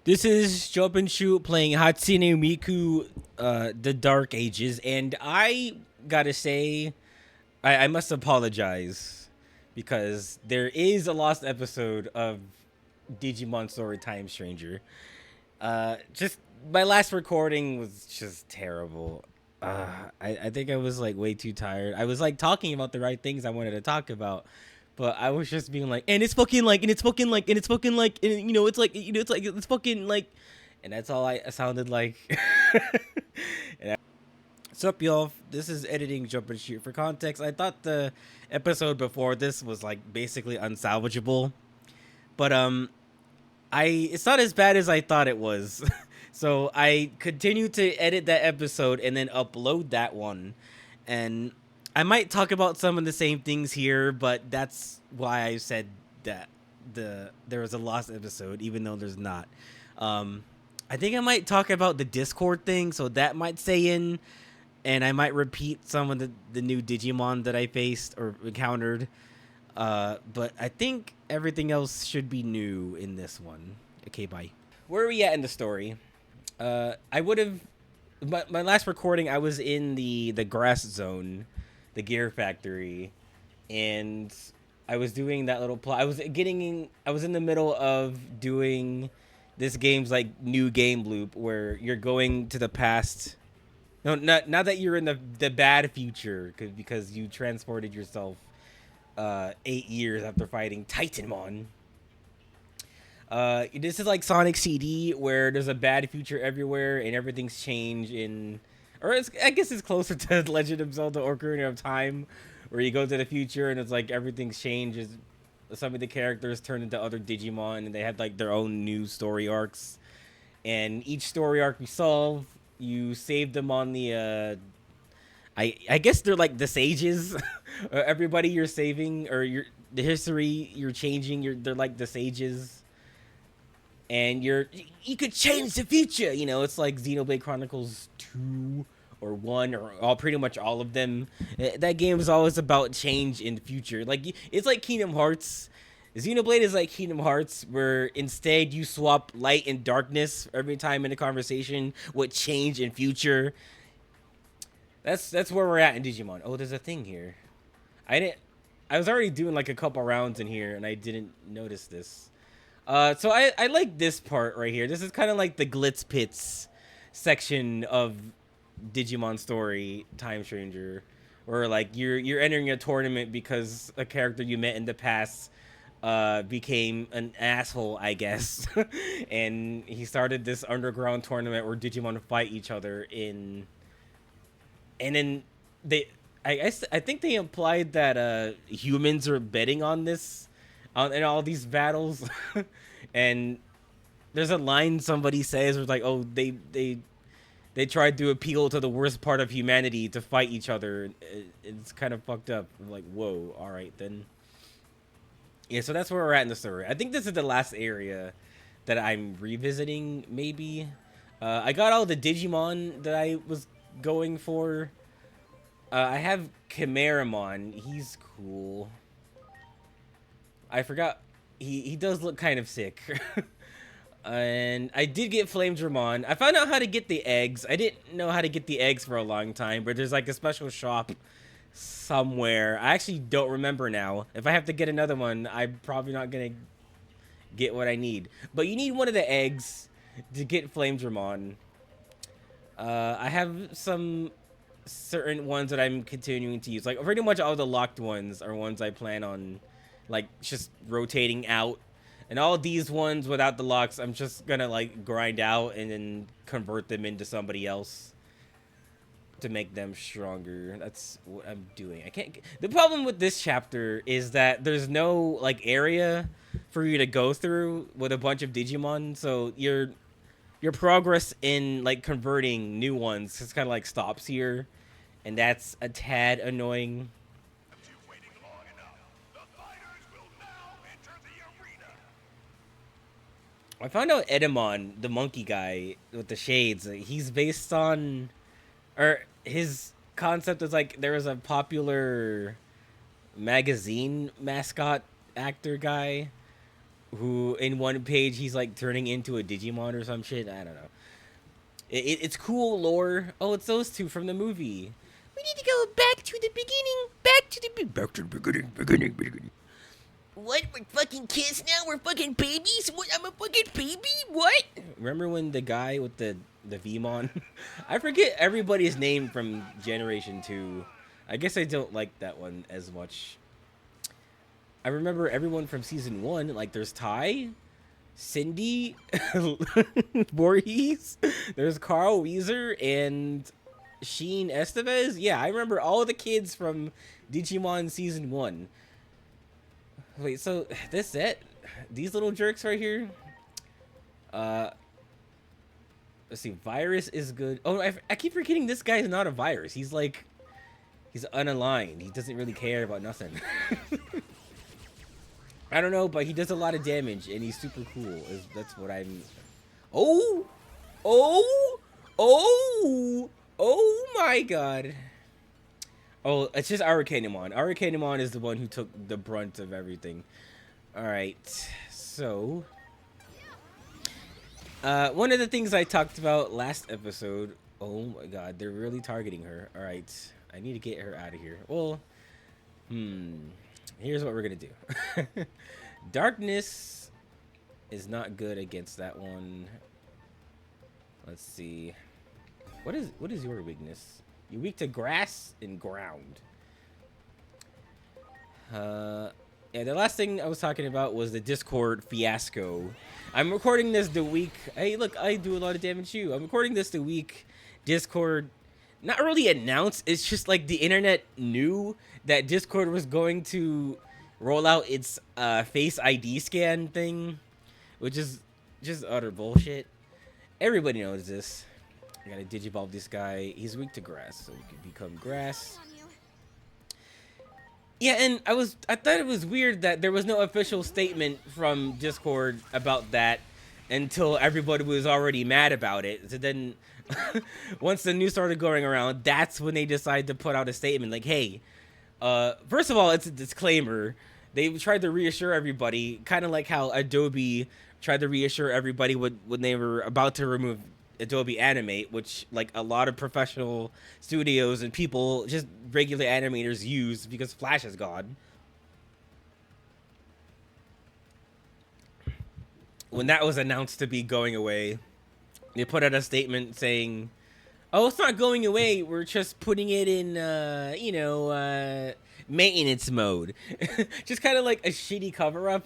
This is Jump and Shoot playing Hatsune Miku, The Dark Ages, and I gotta say, I must apologize because there is a lost episode of Digimon Story Time Stranger. Just my last recording was just terrible. I think I was like way too tired. I was like talking about the right things I wanted to talk about, but I was just being like, and it's fucking like, and it's fucking like, and it's fucking like, and it's like, it's like, it's fucking like, and that's all I sounded like. What's up, y'all? This is editing Jump and Shoot. For context, I thought the episode before this was like basically unsalvageable, but it's not as bad as I thought it was. So I continued to edit that episode and then upload that one. And I might talk about some of the same things here, but that's why I said that there was a lost episode, even though there's not. I think I might talk about the Discord thing, so that might stay in. And I might repeat some of the new Digimon that I faced or encountered. But I think everything else should be new in this one. Okay, bye. Where are we at in the story? I would have... My last recording, I was in the grass zone, the gear factory, and I was doing that little plot. I was in the middle of doing this game's like new game loop where you're going to the past. No, not that you're in the bad future because you transported yourself 8 years after fighting Titanmon. This is like Sonic CD where there's a bad future everywhere and everything's changed I guess it's closer to Legend of Zelda Ocarina of Time, where you go to the future and it's like everything's changed. Some of the characters turn into other Digimon and they have like their own new story arcs. And each story arc you solve, you save them on the I guess they're like the sages. Everybody you're saving or the history you're changing, they're like the sages. And you could change the future, it's like Xenoblade Chronicles 2 or 1 or pretty much all of them. That game is always about change in the future. Like it's like Kingdom Hearts. Xenoblade is like Kingdom Hearts, where instead you swap light and darkness every time in a conversation with change in future. That's where we're at in Digimon. Oh, there's a thing here. I was already doing like a couple rounds in here and I didn't notice this. So I like this part right here. This is kind of like the Glitz Pits section of Digimon Story Time Stranger, where like you're entering a tournament because a character you met in the past became an asshole, I guess. And he started this underground tournament where Digimon fight each other and then I think they implied that humans are betting on this in all these battles. And there's a line somebody says where it's like, oh, they tried to appeal to the worst part of humanity to fight each other. It's kind of fucked up. I'm like, whoa, all right then. Yeah, so that's where we're at in the story. I think this is the last area that I'm revisiting, maybe. I got all the Digimon that I was going for. I have Chimeramon. He's cool. I forgot. He does look kind of sick. And I did get Flamedramon. I found out how to get the eggs. I didn't know how to get the eggs for a long time, but there's like a special shop somewhere. I actually don't remember now. If I have to get another one, I'm probably not gonna get what I need. But you need one of the eggs to get Flamedramon. I have some certain ones that I'm continuing to use. Like pretty much all the locked ones are ones I plan on like just rotating out. And all these ones without the locks, I'm just gonna like grind out and then convert them into somebody else to make them stronger. That's what I'm doing. I can't. The problem with this chapter is that there's no like area for you to go through with a bunch of Digimon, so your progress in like converting new ones just kind of like stops here, and that's a tad annoying. I found out Edamon, the monkey guy with the shades, he's based on, or his concept is like there was a popular magazine mascot actor guy who in one page he's like turning into a Digimon or some shit. I don't know. It's cool lore. Oh, it's those two from the movie. We need to go back to the beginning. Back to the beginning. What? We're fucking kids now? We're fucking babies? What? I'm a fucking baby? What? Remember when the guy with the Vmon? I forget everybody's name from Generation 2. I guess I don't like that one as much. I remember everyone from Season 1. Like, there's Ty, Cindy, Voorhees, there's Carl Weezer, and Sheen Estevez. Yeah, I remember all the kids from Digimon Season 1. Wait, so this it? These little jerks right here? Let's see. Virus is good. Oh, I keep forgetting this guy is not a virus. He's like, he's unaligned. He doesn't really care about nothing. I don't know, but he does a lot of damage, and he's super cool. That's what I'm... Oh! Oh! Oh! Oh my god. Oh, it's just Arukenimon. Arukenimon is the one who took the brunt of everything. Alright, so... one of the things I talked about last episode... Oh my god, they're really targeting her. Alright, I need to get her out of here. Well, here's what we're gonna do. Darkness is not good against that one. Let's see. What is your weakness? You're weak to grass and ground. Yeah, the last thing I was talking about was the Discord fiasco. I'm recording this the week. Hey, look, I do a lot of damage too. I'm recording this the week Discord not really announced. It's just like the internet knew that Discord was going to roll out its Face ID scan thing, which is just utter bullshit. Everybody knows this. I gotta digivolve this guy. He's weak to grass, so we can become grass. Yeah, and I thought it was weird that there was no official statement from Discord about that until everybody was already mad about it. So then once the news started going around, that's when they decided to put out a statement like, hey, first of all, it's a disclaimer. They tried to reassure everybody, kind of like how Adobe tried to reassure everybody when they were about to remove Adobe Animate, which like a lot of professional studios and people, just regular animators, use because Flash is gone. When that was announced to be going away, they put out a statement saying, oh, it's not going away, we're just putting it in maintenance mode. Just kind of like a shitty cover-up.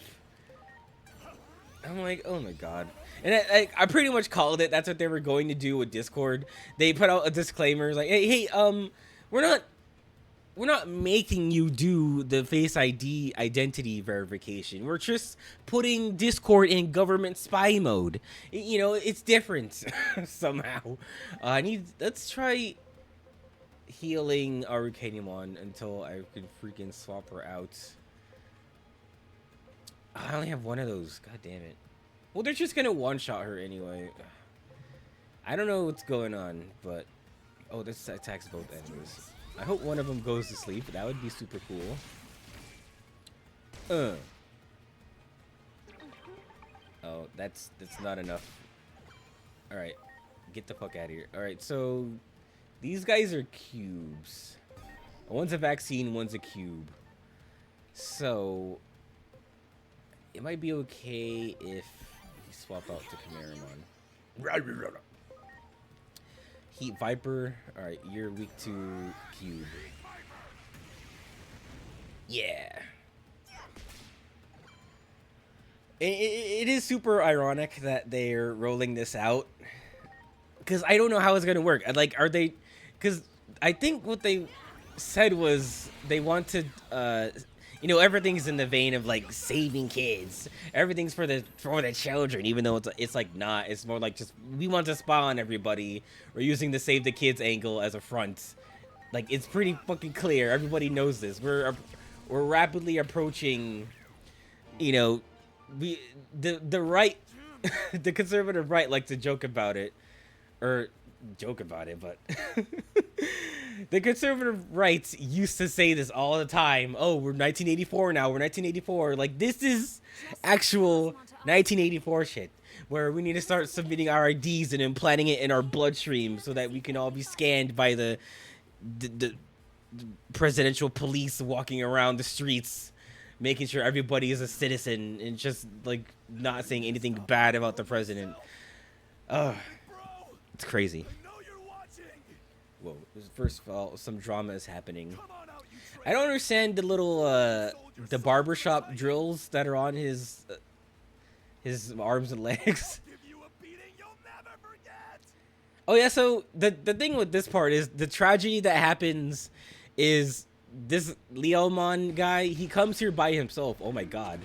I'm like, oh my god. And I pretty much called it. That's what they were going to do with Discord. They put out a disclaimer like, hey, we're not making you do the Face ID identity verification. We're just putting Discord in government spy mode. You know, it's different somehow. Let's try healing Arukenimon until I can freaking swap her out. I only have one of those. God damn it. Well, they're just gonna one-shot her anyway. I don't know what's going on, but... Oh, this attacks both enemies. I hope one of them goes to sleep. That would be super cool. Oh, that's not enough. Alright. Get the fuck out of here. Alright, so... These guys are cubes. One's a vaccine, one's a cube. So... It might be okay if... swap out to Chimeramon. Heat Viper. Alright, you're weak to Cube. Yeah. It is super ironic that they're rolling this out. Because I don't know how it's going to work. Like, are they... Because I think what they said was they wanted... you know, everything's in the vein of like saving kids. Everything's for the children, even though it's like not. It's more like just we want to spy on everybody. We're using the save the kids angle as a front. Like it's pretty fucking clear. Everybody knows this. We're rapidly approaching. You know, the right, the conservative right like to joke about it, or joke about it, but the conservative rights used to say this all the time. Oh, we're 1984 now. We're 1984. Like, this is actual 1984 shit, where we need to start submitting our IDs and implanting it in our bloodstream so that we can all be scanned by the presidential police walking around the streets, making sure everybody is a citizen and just like not saying anything bad about the president. It's crazy. Whoa, first of all, some drama is happening. I don't understand the little the barbershop drills that are on his arms and legs. Oh yeah, so the thing with this part is the tragedy that happens is this Leomon guy, he comes here by himself. Oh my god.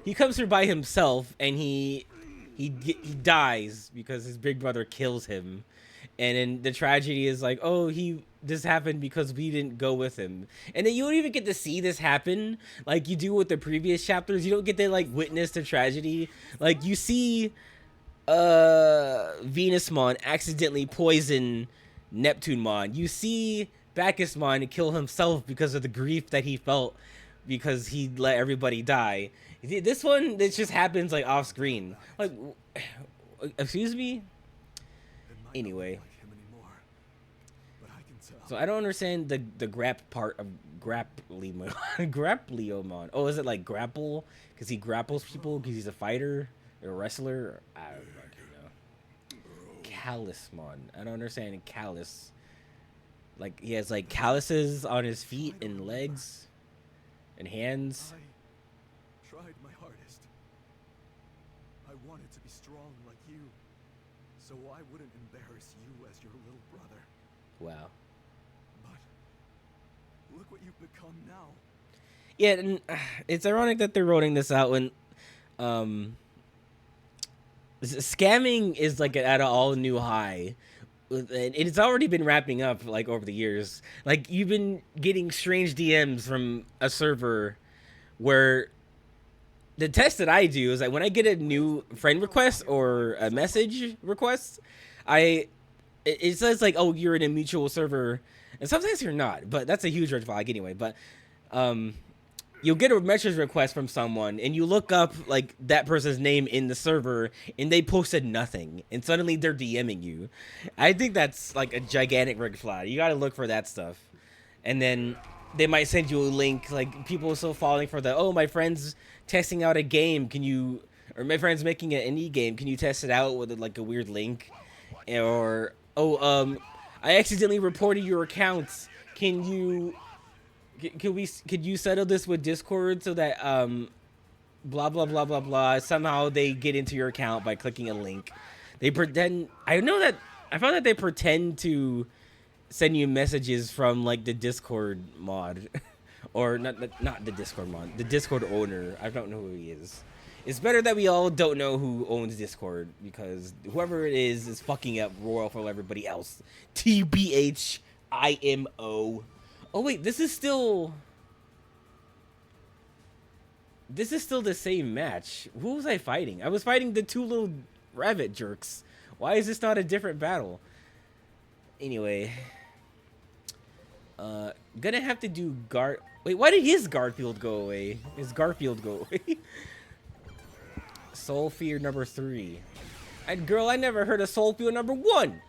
He comes here by himself and he dies because his big brother kills him. And then the tragedy is like, oh, this happened because we didn't go with him. And then you don't even get to see this happen like you do with the previous chapters. You don't get to like witness the tragedy. Like you see Venusmon accidentally poison Neptunemon. You see Bacchusmon kill himself because of the grief that he felt because he let everybody die. This one, this just happens like off screen. Like, excuse me? Anyway. So I don't understand the grap part of Grapleomon. Grapleomon. Oh, is it like grapple? Because he grapples people because he's a fighter or a wrestler? I don't know. Callusmon. I don't understand callus. Like he has like calluses on his feet and legs and hands. I tried my hardest. I wanted to be strong like you, so I wouldn't embarrass you as your little brother. Wow. But look what you've become now. Yeah, and it's ironic that they're rolling this out when scamming is like at an all new high. And it's already been wrapping up like over the years. Like you've been getting strange DMs from a server where the test that I do is like when I get a new friend request or a message request, it says like, oh, you're in a mutual server, and sometimes you're not, but that's a huge red flag anyway. But you'll get a message request from someone and you look up like that person's name in the server and they posted nothing and suddenly they're DMing you. I think that's like a gigantic red flag. You got to look for that stuff. And then they might send you a link, like people are still falling for the, oh, my friend's testing out a game. Or my friend's making an indie game. Can you test it out with like a weird link? Or, oh, I accidentally reported your accounts. Could you settle this with Discord so that blah blah blah blah blah somehow they get into your account by clicking a link. They pretend. I found that they pretend to send you messages from like the Discord mod or not the Discord mod, the Discord owner. I don't know who he is. It's better that we all don't know who owns Discord because whoever it is fucking up royal for everybody else. TBH IMO. Oh wait, this is still the same match. Who was I fighting? I was fighting the two little rabbit jerks. Why is this not a different battle? Anyway, gonna have to do Wait, why did his Garfield go away? His Garfield go away? Soul Fear number 3. Girl, I never heard of Soul Fear number 1.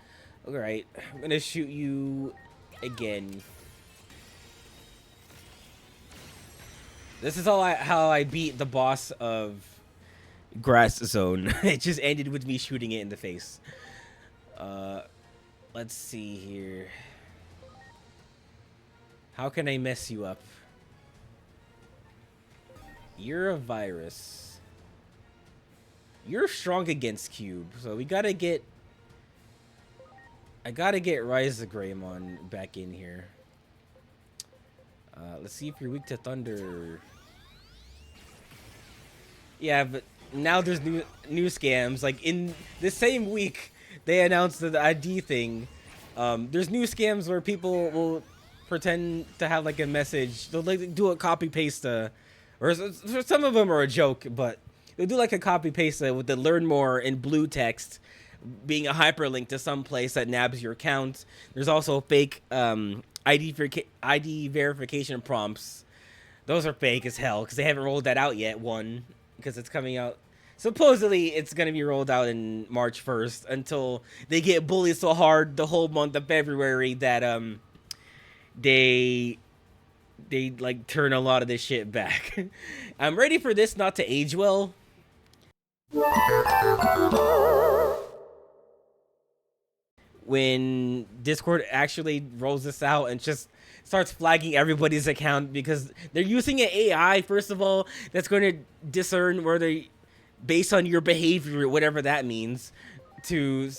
All right, I'm gonna shoot you again. This is how I beat the boss of Grass Zone. It just ended with me shooting it in the face. Let's see here. How can I mess you up? You're a virus. You're strong against Cube, so I gotta get Rise of Greymon back in here. Let's see if you're weak to thunder. Yeah, but now there's new scams. Like in the same week they announced the ID thing. There's new scams where people will pretend to have like a message. They'll like do a copy paste, or some of them are a joke, but they'll do like a copy paste with the learn more in blue text being a hyperlink to some place that nabs your account. There's also fake ID verification prompts. Those are fake as hell because they haven't rolled that out yet. One, because it's coming out. Supposedly, it's going to be rolled out in March 1st until they get bullied so hard the whole month of February that they like turn a lot of this shit back. I'm ready for this not to age well. When Discord actually rolls this out and just starts flagging everybody's account because they're using an AI, first of all, that's going to discern whether, based on your behavior, whatever that means, to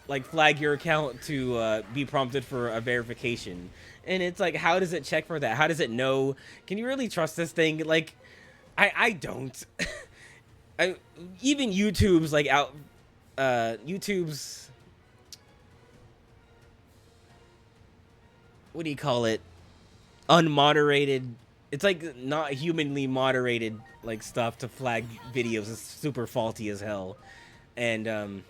like flag your account to be prompted for a verification. And it's like, how does it check for that? How does it know? Can you really trust this thing? Like, I don't. Even YouTube's like YouTube's, what do you call it, unmoderated, it's like not humanly moderated like stuff to flag videos is super faulty as hell. And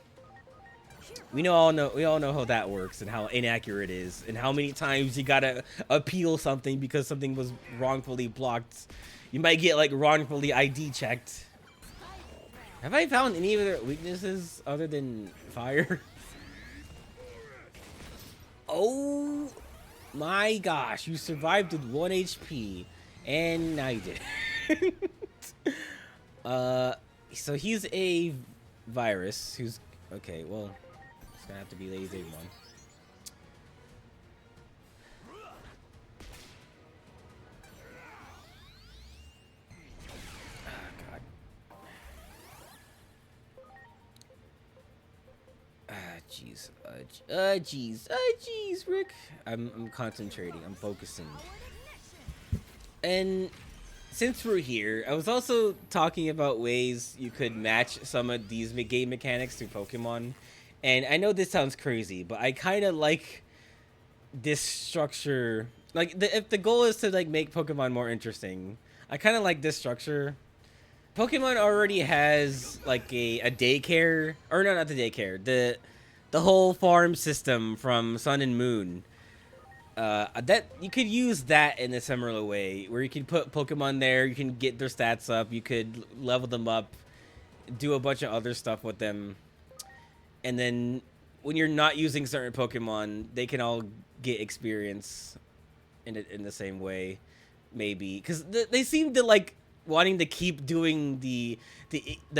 we all know how that works and how inaccurate it is and how many times you gotta appeal something because something was wrongfully blocked. You might get like wrongfully ID checked. Have I found any of their weaknesses other than fire? Oh my gosh, you survived with 1 HP, and I did. So he's a virus who's okay. Well, it's gonna have to be Lady Digimon. Jeez. Jeez, Rick. I'm concentrating. I'm focusing. And since we're here, I was also talking about ways you could match some of these game mechanics to Pokemon. And I know this sounds crazy, but I kind of like this structure. Like, if the goal is to like make Pokemon more interesting, I kind of like this structure. Pokemon already has like a daycare, or no, not the daycare. The whole farm system from Sun and Moon. That you could use that in a similar way, where you can put Pokemon there, you can get their stats up, you could level them up, do a bunch of other stuff with them, and then when you're not using certain Pokemon, they can all get experience in the same way, maybe, because they seem to like wanting to keep doing the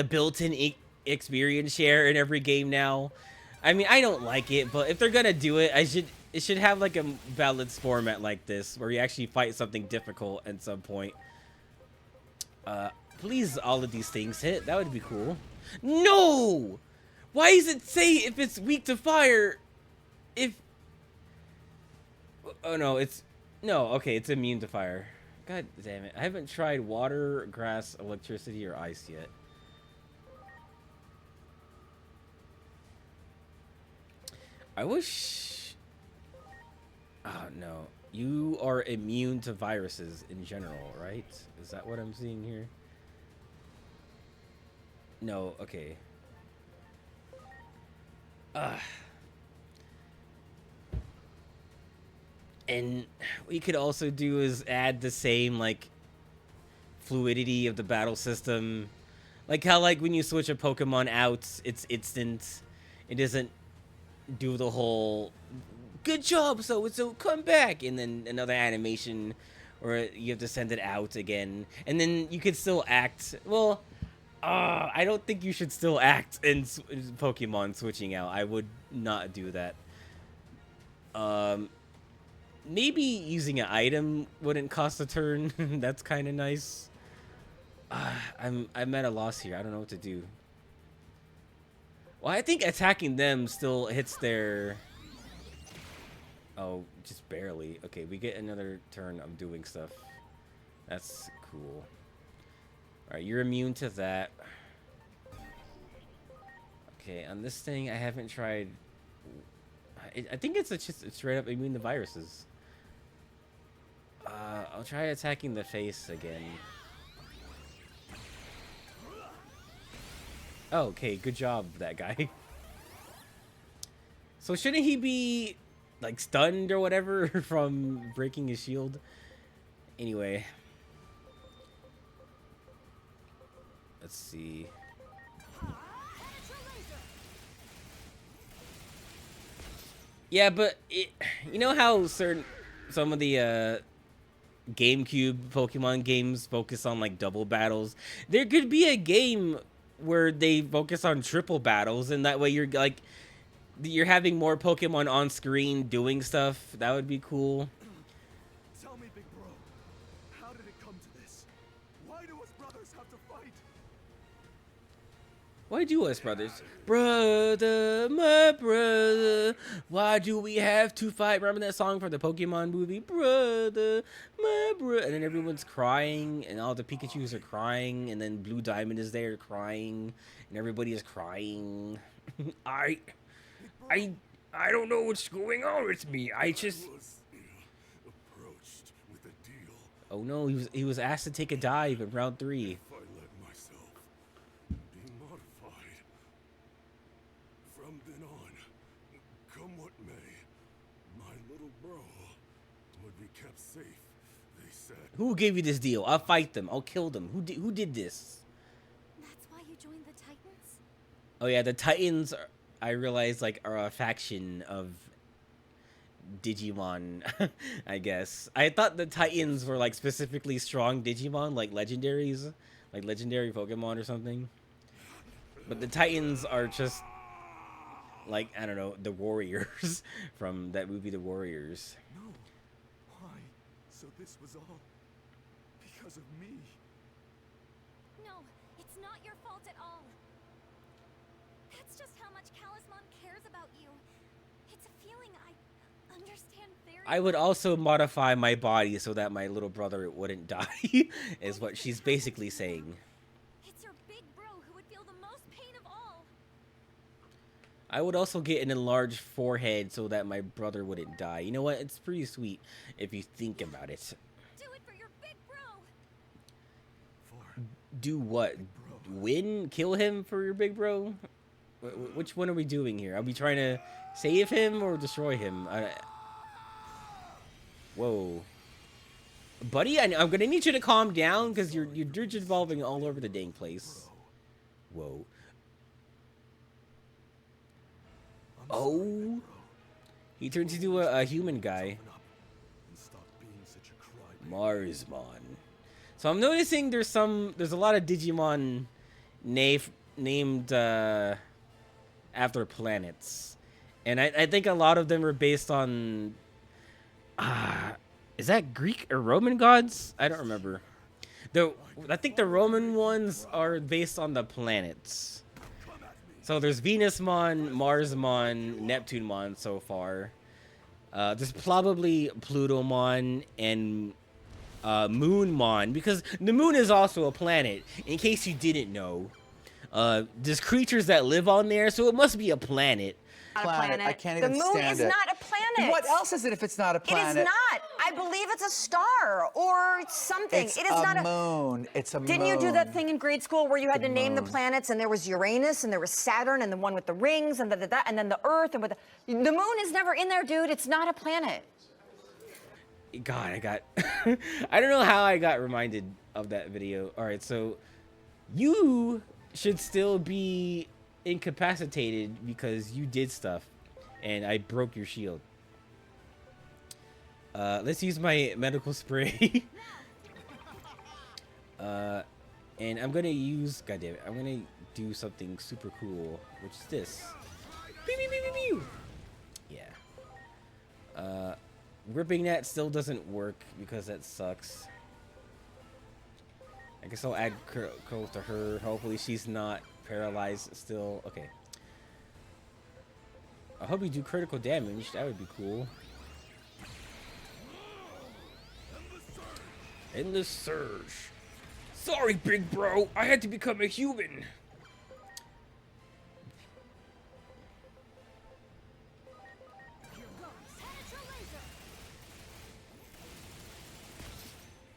built-in experience share in every game now. I mean, I don't like it, but if they're gonna do it, it should have like a balanced format like this, where you actually fight something difficult at some point. Please, all of these things hit. That would be cool. No! Why does it say if it's weak to fire? If... Oh, no, it's... No, okay, it's immune to fire. God damn it. I haven't tried water, grass, electricity, or ice yet. I wish... Oh, no. You are immune to viruses in general, right? Is that what I'm seeing here? No, okay. And what you could also do is add the same, like, fluidity of the battle system. Like how, like, when you switch a Pokemon out, it's instant. It doesn't do the whole good job, so come back, and then another animation, or you have to send it out again, and then you could still act. Well, I don't think you should still act in Pokemon switching out. I would not do that. Maybe using an item wouldn't cost a turn. That's kind of nice. I'm at a loss here. I don't know what to do. Well, I think attacking them still hits their... Oh, just barely. Okay, we get another turn of doing stuff. That's cool. Alright, you're immune to that. Okay, on this thing, I haven't tried... I think it's just straight up immune to viruses. I'll try attacking the face again. Oh, okay, good job, that guy. So shouldn't he be like stunned or whatever from breaking his shield? Anyway, let's see. Yeah, but you know how some of the GameCube Pokemon games focus on like double battles. There could be a game where they focus on triple battles, and that way you're having more Pokemon on screen doing stuff. That would be cool. Tell me, big bro, how did it come to this? Why do us brothers have to fight? Why do us brothers? Brother, my brother, why do we have to fight? Remember that song from the Pokemon movie? Brother, my brother. And then everyone's crying, and all the Pikachus are crying, and then Blue Diamond is there crying, and everybody is crying. I, I, I don't know what's going on with me. I just... Was approached with a deal. Oh no, he was asked to take a dive in round 3. If I let myself be modified, from then on, come what may, my little bro would be kept safe, they said. Who gave you this deal? I'll fight them. I'll kill them. Who did this? That's why you joined the Titans? Oh yeah, the Titans I realize like are a faction of Digimon, I guess. I thought the Titans were like specifically strong Digimon, like legendaries, like legendary Pokemon or something. But the Titans are just like, I don't know, the Warriors from that movie The Warriors. No. Why? So this was all because of me. No, it's not your fault at all. That's just how much Calismon cares about you. It's a feeling I understand very I would well. also modify my body so that my little brother wouldn't die, is what she's basically saying. It's your big bro who would feel the most pain of all. I would also get an enlarged forehead so that my brother wouldn't die. You know what? It's pretty sweet if you think about it. Do it for your big bro. For Do what? Win? Kill him for your big bro? Which one are we doing here? Are we trying to save him or destroy him? Whoa. Buddy, I'm gonna need you to calm down because you're just evolving all over the dang place. Whoa. I'm sorry, Oh. big bro. He turns into a human guy. Toughen up and stop being such a crybaby. Marsmon. So I'm noticing there's a lot of Digimon named after planets. And I think a lot of them are based on is that Greek or Roman gods? I don't remember. I think the Roman ones are based on the planets. So there's Venusmon, Marsmon, Neptunemon so far. There's probably Plutomon and Moonmon, because the moon is also a planet, in case you didn't know. There's creatures that live on there, so it must be a planet. Planet. I can't even The moon stand is it. not a planet. What else is it if it's not a It planet? is not. I believe it's a star or something. It's it is a not moon. It's a moon. Didn't you do that thing in grade school where you had The to name the moon. planets, and there was Uranus and there was Saturn and the one with the rings and and then the Earth and the moon is never in there, dude. It's not a planet. God, I don't know how I got reminded of that video. All right, so you should still be incapacitated because you did stuff and I broke your shield. Let's use my medical spray. And I'm gonna use, God damn it, I'm gonna do something super cool, which is this. Pew, pew, pew, pew, pew. Yeah. Ripping that still doesn't work because that sucks. I guess I'll add curl to her. Hopefully she's not paralyzed still. Okay. I hope you do critical damage. That would be cool. Endless Surge. Sorry, big bro. I had to become a human.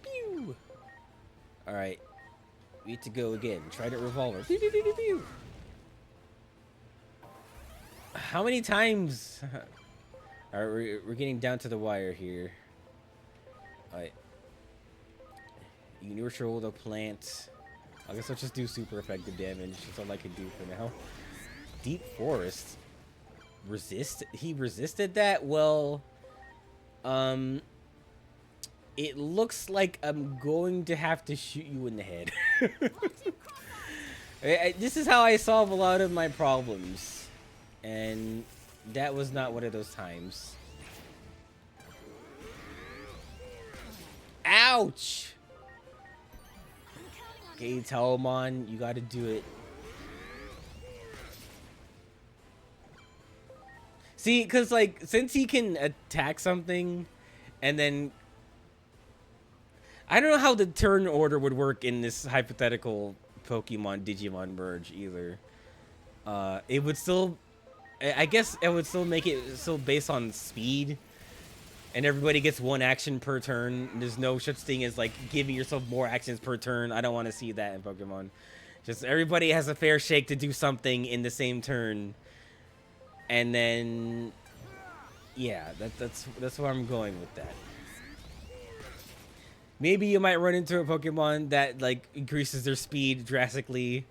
Pew. All right. We need to go again. Try to revolver. Pew, pew, pew, pew, pew. How many times? All right, we're getting down to the wire here. All right. You neutral the plant. I guess let's just do super effective damage. That's all I can do for now. Deep forest. Resist? He resisted that? Well, it looks like I'm going to have to shoot you in the head. This is how I solve a lot of my problems. And that was not one of those times. Ouch! Okay, Talmon, you gotta do it. See, because, like, since he can attack something, and then... I don't know how the turn order would work in this hypothetical Pokemon Digimon merge, either. It would still... I guess it would still make it still based on speed. And everybody gets one action per turn. There's no such thing as, like, giving yourself more actions per turn. I don't want to see that in Pokemon. Just everybody has a fair shake to do something in the same turn. And then... yeah, that's where I'm going with that. Maybe you might run into a Pokemon that, like, increases their speed drastically.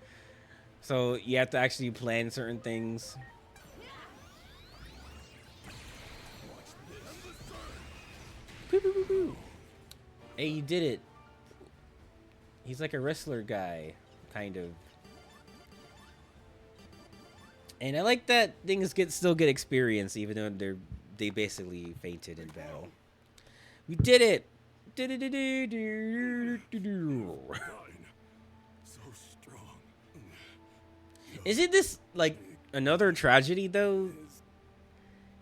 So you have to actually plan certain things. Hey, you did it. He's like a wrestler guy, kind of. And I like that things still get experience, even though they basically fainted in battle. We did it. So strong. Isn't this like another tragedy though?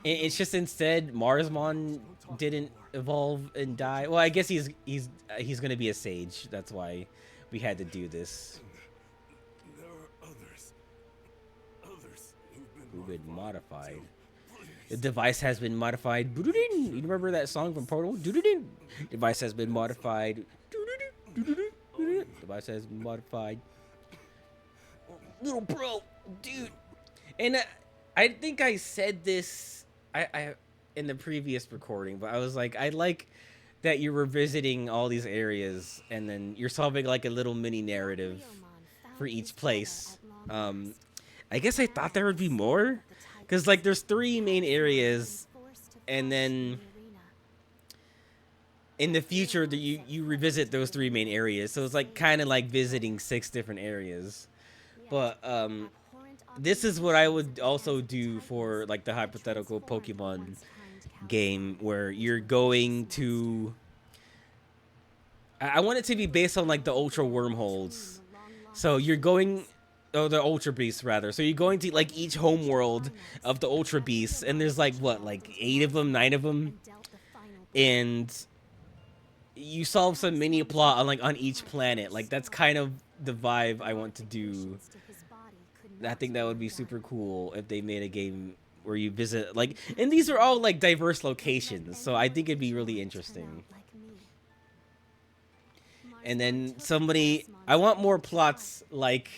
It's just instead Marsmon didn't evolve and die. Well, I guess he's gonna be a sage. That's why we had to do this. There are others Who've been modified. The device has been modified. You remember that song from Portal? Device has been modified. Device has been modified. Little bro, dude. And I think I said this I in the previous recording, but I was like, I like that you're revisiting all these areas and then you're solving like a little mini narrative for each place. I guess I thought there would be more, because like there's 3 main areas, and then in the future that you revisit those 3 main areas, so it's like kind of like visiting 6 different areas. But this is what I would also do for like the hypothetical Pokemon game, where you're going to... I want it to be based on like the Ultra Wormholes. So you're going... oh, the Ultra Beasts, rather. So you're going to like each home world of the Ultra Beasts, and there's like, what, like 8 of them, 9 of them? And you solve some mini plot on like on each planet. Like that's kind of the vibe I want to do. I think that would be super cool if they made a game where you visit, like, and these are all like diverse locations, so I think it'd be really interesting. And then I want more plots like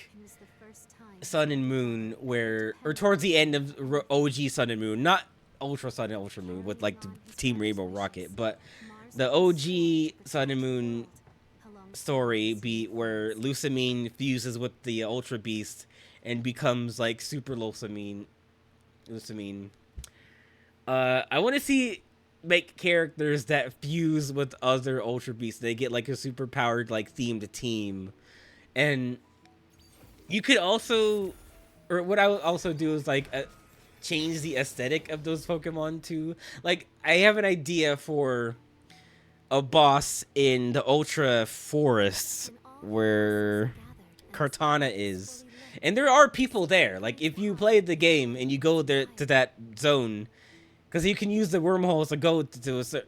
Sun and Moon, or towards the end of OG Sun and Moon, not Ultra Sun and Ultra Moon with like the Team Rainbow Rocket, but the OG Sun and Moon story beat where Lusamine fuses with the Ultra Beast and becomes like Super Lusamine. I want to see make characters that fuse with other Ultra Beasts. They get like a super powered like themed team, and you could also, or what I would also do is like change the aesthetic of those Pokemon too. Like I have an idea for a boss in the Ultra Forests where Cortana is. And there are people there. Like, if you play the game and you go there to that zone, because you can use the wormholes to go to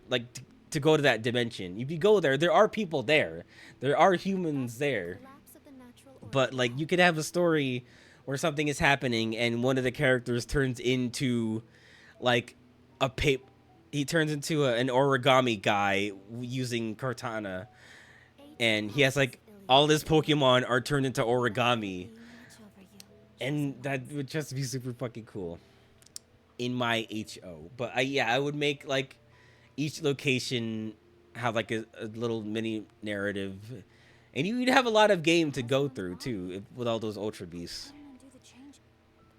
go to that dimension. If you go there, there are people there. There are humans there. But like, you could have a story where something is happening and one of the characters turns into like he turns into an origami guy using Cortana, and he has like all his Pokemon are turned into origami. And that would just be super fucking cool. in my HO. But yeah, I would make like each location have like a little mini narrative, and you'd have a lot of game to go through too with all those Ultra Beasts.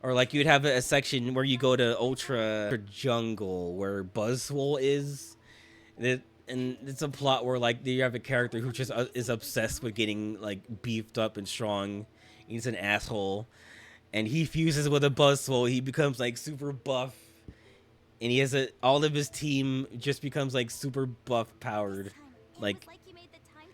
Or like you'd have a section where you go to Ultra Jungle where Buzzwole is. And it's a plot where like you have a character who just is obsessed with getting like beefed up and strong. He's an asshole, and he fuses with a Buzzwole. He becomes like super buff, and he has all of his team just becomes like super buff powered, like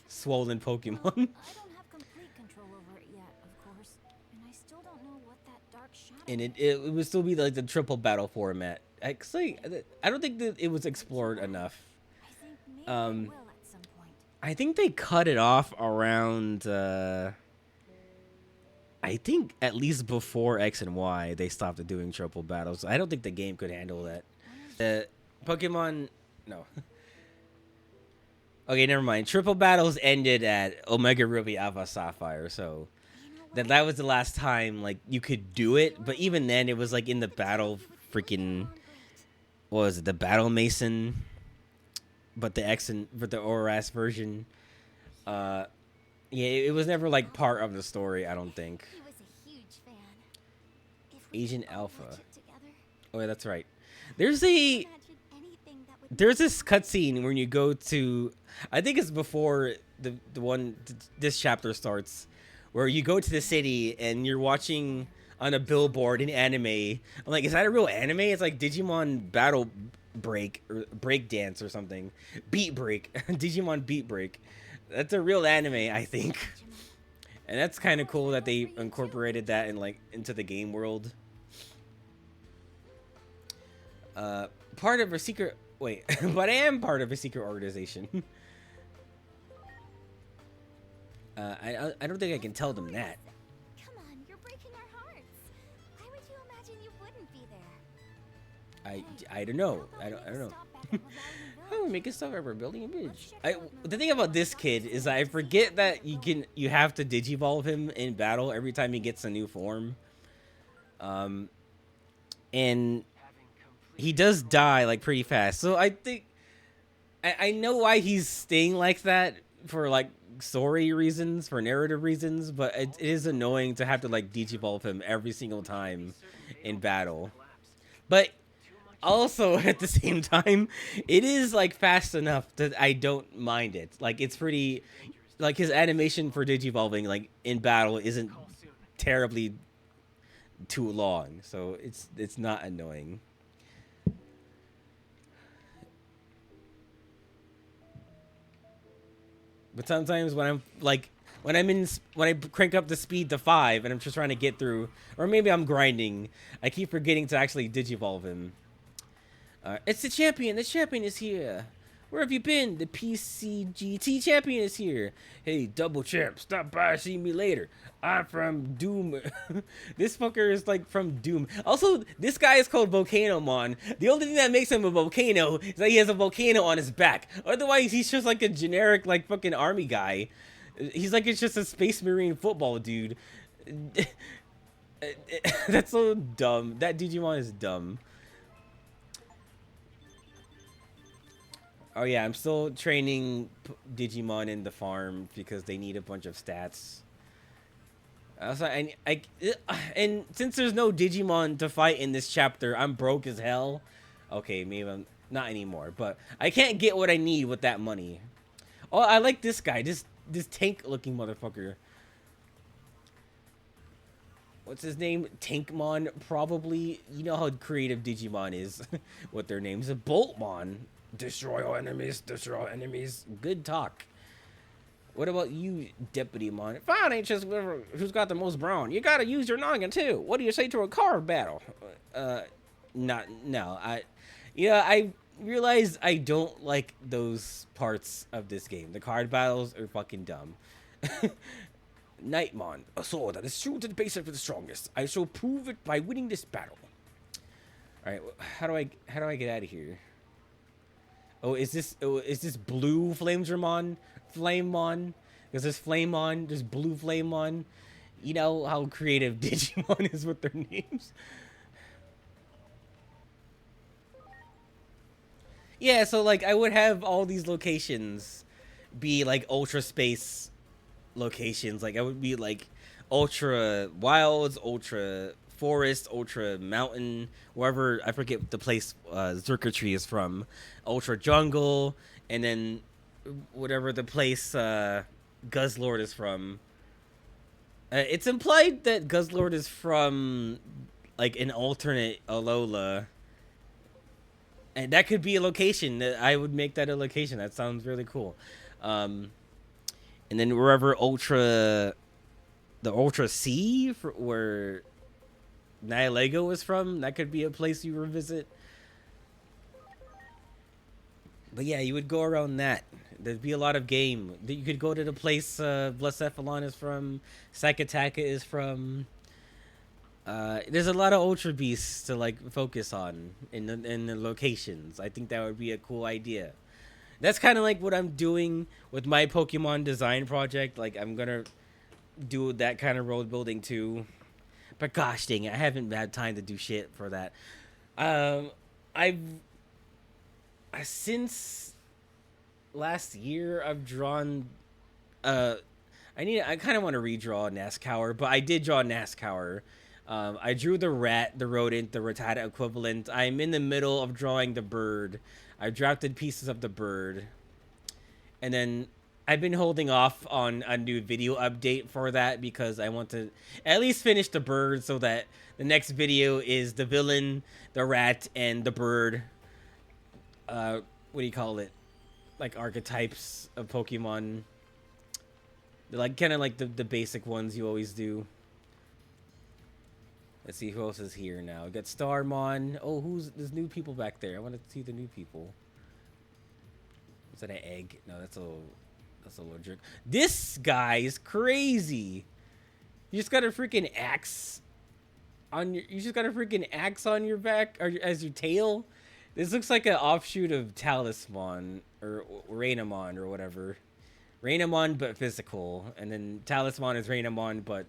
swollen Pokemon. I don't have complete control over it yet, of course, and I still don't know what that dark shadow. And it would still be like the triple battle format. Actually, I don't think that it was explored enough. I think they cut it off around. I think at least before X and Y, they stopped doing triple battles. I don't think the game could handle that. Pokemon, no. Okay, never mind. Triple battles ended at Omega Ruby Alpha Sapphire, so that was the last time like you could do it. But even then, it was like in the battle freaking. What was it? The Battle Mason, but the ORAS version. Yeah, it was never like part of the story. I don't think. He was a huge fan. If we Asian could all Alpha. watch it together, Oh, yeah, that's right. There's this cutscene when you go to, I think it's before this chapter starts, where you go to the city and you're watching on a billboard in anime. I'm like, is that a real anime? It's like Digimon Battle Break or Break Dance or something. Beat Break. Digimon Beat Break. That's a real anime, I think. And that's kind of cool that they incorporated that into the game world. Part of a secret. Wait, but I am part of a secret organization. I don't think I can tell them that. come on, you're breaking our hearts. Why would you imagine you wouldn't be there? I don't know. I don't know. Oh, making stuff ever building a bridge. The thing about this kid is I forget that you have to digivolve him in battle every time he gets a new form. And he does die like pretty fast. So I think I know why he's staying like that for like story reasons, for narrative reasons, but it is annoying to have to like digivolve him every single time in battle. But also at the same time, it is like fast enough that I don't mind it. Like it's pretty, like his animation for digivolving like in battle isn't terribly too long, so it's not annoying. But sometimes when I crank up the speed to 5 and I'm just trying to get through, or maybe I'm grinding, I keep forgetting to actually digivolve him. It's the champion. The champion is here. Where have you been? The PCGT champion is here. Hey, double champ, stop by, see me later. I'm from Doom. This fucker is like from Doom. Also, this guy is called Volcanomon. The only thing that makes him a volcano is that he has a volcano on his back. Otherwise, he's just like a generic like fucking army guy. He's like it's just a Space Marine football dude. That's so dumb. That Digimon is dumb. Oh yeah, I'm still training Digimon in the farm because they need a bunch of stats. So and since there's no Digimon to fight in this chapter, I'm broke as hell. Okay, maybe I'm not anymore, but I can't get what I need with that money. Oh, I like this guy, this tank-looking motherfucker. What's his name? Tankmon, probably. You know how creative Digimon is with their names. Boltmon. Destroy all enemies, destroy all enemies. Good talk. What about you, Deputy Mon? Fine, ain't just who's got the most brawn. You gotta use your noggin too. What do you say to a carve battle? No. I realize I don't like those parts of this game. The card battles are fucking dumb. Nightmon, a sword that is true to the base of the strongest. I shall prove it by winning this battle. All right, how do I get out of here? Oh, is this blue Flamedramon? Flamemon? Because there's Flamemon, there's blue Flamemon. You know how creative Digimon is with their names. Yeah, so like I would have all these locations be like ultra space locations. Like I would be like ultra wilds, ultra forest, ultra mountain, wherever I forget the place Zerker Tree is from, ultra jungle, and then whatever the place Guzzlord is from. It's implied that Guzzlord is from like an alternate Alola. And that could be a location. I would make that a location. That sounds really cool. And then wherever the Ultra Sea, where Nihilego is from, that could be a place you revisit. But yeah, you would go around that. There'd be a lot of game. You could go to the place Blacephalon is from, Psychotaka is from. There's a lot of Ultra Beasts to like focus on in the locations. I think that would be a cool idea. That's kind of like what I'm doing with my Pokemon design project. Like I'm gonna do that kind of road building too. But gosh dang it, I haven't had time to do shit for that. Since last year I've drawn. I kind of want to redraw Nazcaur, but I did draw Nazcaur. I drew the rat, the rodent, the Rattata equivalent. I'm in the middle of drawing the bird. I drafted pieces of the bird. And then I've been holding off on a new video update for that because I want to at least finish the bird so that the next video is the villain, the rat, and the bird. What do you call it? Like archetypes of Pokemon. They're like kind of like the basic ones you always do. Let's see who else is here now. We got Starmon. Oh, there's new people back there. I want to see the new people. Is that an egg? No, that's a little jerk. This guy is crazy. You just got a freaking axe on your back or as your tail. This looks like an offshoot of Talisman or Rainamon or whatever. Rainamon but physical, and then Talisman is Rainamon but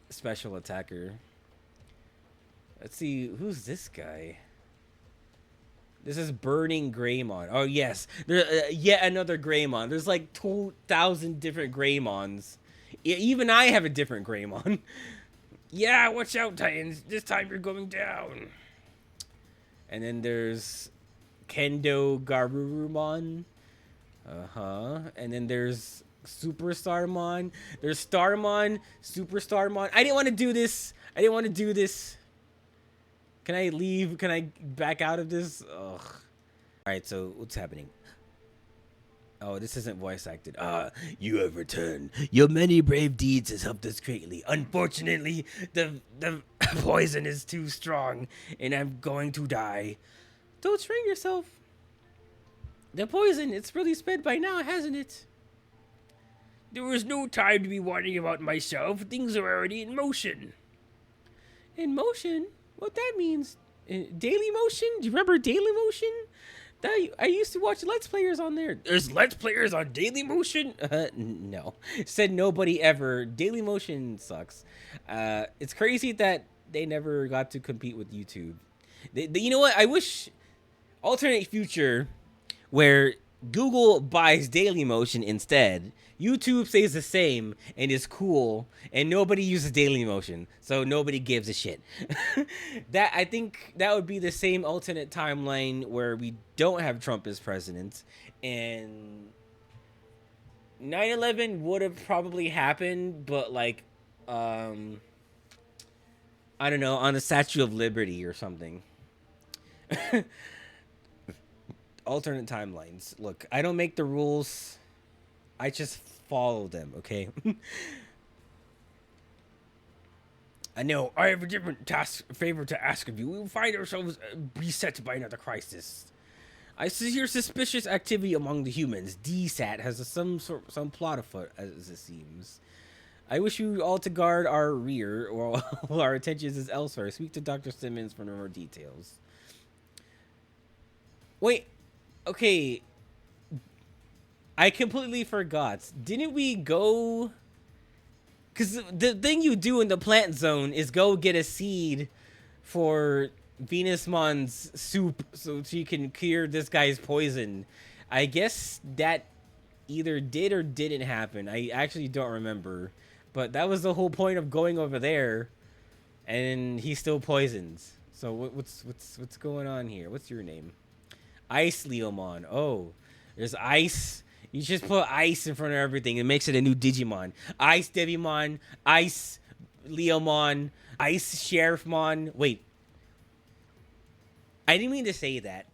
special attacker. Let's see, who's this guy? This is Burning Greymon. Oh, yes. There, yet another Greymon. There's like 2,000 different Greymons. Even I have a different Greymon. Yeah, watch out, Titans. This time you're going down. And then there's Kendo Garurumon. And then there's Super Starmon. There's Starmon, Super Starmon. I didn't want to do this. Can I leave? Can I back out of this? Ugh. Alright, so what's happening? Oh, this isn't voice acted. You have returned. Your many brave deeds has helped us greatly. Unfortunately, the poison is too strong, and I'm going to die. Don't strain yourself. The poison, it's really spread by now, hasn't it? There was no time to be worrying about myself. Things are already in motion. In motion? What that means? Daily Motion? Do you remember Daily Motion? I used to watch Let's Players on there. There's Let's Players on Daily Motion? No. Said nobody ever. Daily Motion sucks. It's crazy that they never got to compete with YouTube. You know what? I wish alternate future where Google buys Daily Motion instead. YouTube stays the same and is cool, and nobody uses Daily Motion, so nobody gives a shit. I think that would be the same alternate timeline where we don't have Trump as president, and 9/11 would have probably happened, but like, I don't know, on the Statue of Liberty or something. Alternate timelines. Look, I don't make the rules. I just follow them, okay? I know. I have a different favor to ask of you. We will find ourselves beset by another crisis. I hear suspicious activity among the humans. DSAT has some plot afoot, as it seems. I wish you all to guard our rear, while our attention is elsewhere. Speak to Dr. Simmons for more details. Wait. Okay. I completely forgot. Didn't we go... Because the thing you do in the plant zone is go get a seed for Venusmon's soup so she can cure this guy's poison. I guess that either did or didn't happen. I actually don't remember. But that was the whole point of going over there, and he still poisons. So what's going on here? What's your name? Ice Leomon. Oh, there's ice. You just put ice in front of everything. It makes it a new Digimon. Ice Devimon. Ice Leomon. Ice Sheriffmon. Wait. I didn't mean to say that.